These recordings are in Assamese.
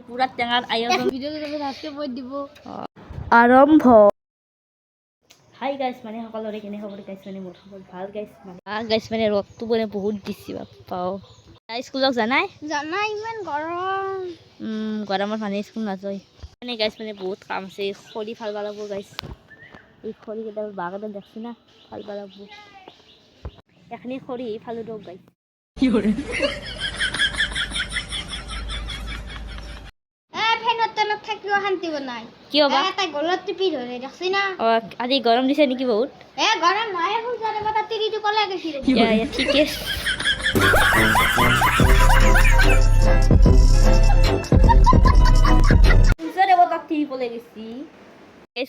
পুৰা টেঙাৰ আয়োজন আৰম্ভ। হাই গাইছ মানে সকলোৰে কেনে খবৰ গাইছ মানে মোৰ খবৰ ভাল গাইছ মানে গাইছ মানে ৰ'দটো মানে বহুত দিছি বাপ্পাও স্কুলক জানাই ইমান গৰম। গৰমত মানে স্কুল নাযায় মানে গাইছ মানে বহুত কাম আছে খৰি ফালবা লাগব গাইছ এই খৰি কেইডাল বাঘ এডাল দেখছি না ফালবা লাগব এখনি খৰি ফালো দিয়ক গাইছ থাকিও শান্তি বনাই কি হবা এটা গলত টিপি ধৰে দেখছি না আজি গৰম দিছে নেকি বহুত গৰম নহয় ফুলজাৰে বতা তিৰিটো কলে গেছি ঠিক আছে ফুলজাৰে বতা তিৰি পলে গেছি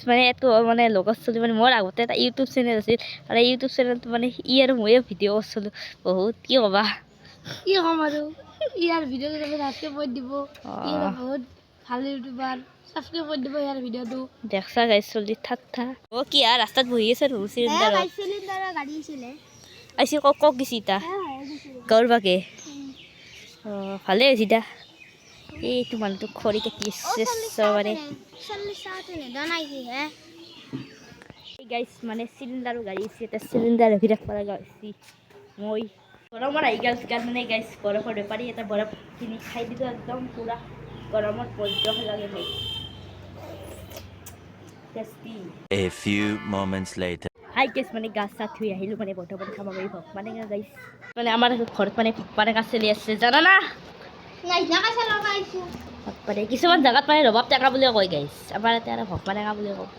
মানে এইটো মানে লগৰ চলি মানে মোৰ আগতে এটা ইউটিউব চেনেল আছিল আৰু ইউটিউব চেনেলটো মানে ই আৰু ময়ে ভিডিঅ' কৰিছিলোঁ বহুত কি ক'বা কি ক'ম আৰু ইয়াৰ ভিডিঅ'টো ভালকে কৈ দিব বহুত ভাল ইউটিউবাৰ সাবস্ক্রাইব করে দিব ইয়ার ভিডিওটো দেখছা গাইছ চলি ঠাট্টা ও কি আর রাস্তাত বহি আছে রুল সিলিন্ডার গাড়ি ছিলে আইছি কক কক গেছি তা গৌর বাকে ভালে হয়েছি তা এইটো মানুহটো খৰি কাটি মানে গাইছ মানে চিলিন্ডাৰো গাড়ী আছে এটা চিলিন্ডাৰ ৰখি ৰাখব লগা হৈছে মই গৰমত আহি গেল মানে গাইছ বৰফৰ বেপাৰী এটা বৰফ কিনি খাই দিলোঁ একদম পুৰা গৰমত বৈদ্য লাগে ভাই A few moments later. হাই গেছ মানে গাছ চাত থুই আহিলোঁ মানে বৰ্তমান খাব পাৰি ভক মানে গাইছ মানে আমাৰ ঘৰত মানে মানে গাছ চলি আছে জানা না মানে কিছুমান জেগাত মানে ৰবাব টেঙা বুলিও কয় গাইছ আমাৰ ইয়াতে আৰু ভকমা টেঙা বুলি কওঁ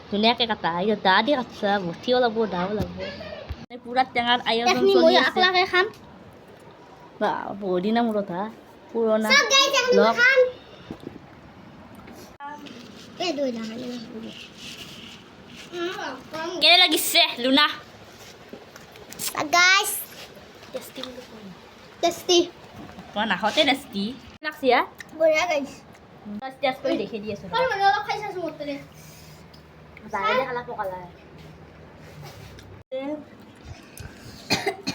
ধুনীয়াকৈ কাটা দা দি কাটছা মুঠিও লাগব দাও লাগব মানে পুৰা টেঙাৰ আয়োজন চলি আছে খাম বা বহুত দিনা মূৰত হা পুৰণা লগ কেনে লাগিছে লুনা গাইস টেস্টি মই নাখাওঁতে টেষ্টি লাগছি হা বঢ়িয়া গাইস টেষ্ট কৰি দেখি দি আছোঁ মানে অলপ খাইছা সুমতৰে জাগালে খালা পকালা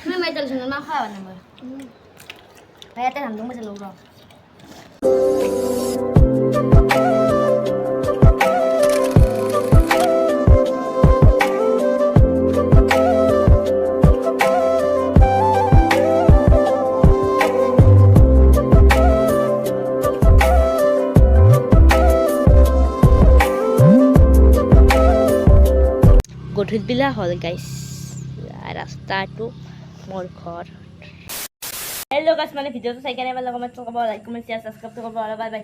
মই মাইতাল শুন মা খাওয়া না মই ভাইয়াতে নাম মই চলো ৰ গধূলিবেলা হ'ল গাইছ ৰাস্তাটো মোৰ ঘৰ হেল্ল' গাইছ মানে ভিডিঅ'টো চাই কেনে ভাল লাগে কমেণ্ট কৰিব লাইক কমেণ্ট শ্বেয়াৰ ছাবস্ক্ৰাইব কৰিব বাই বাই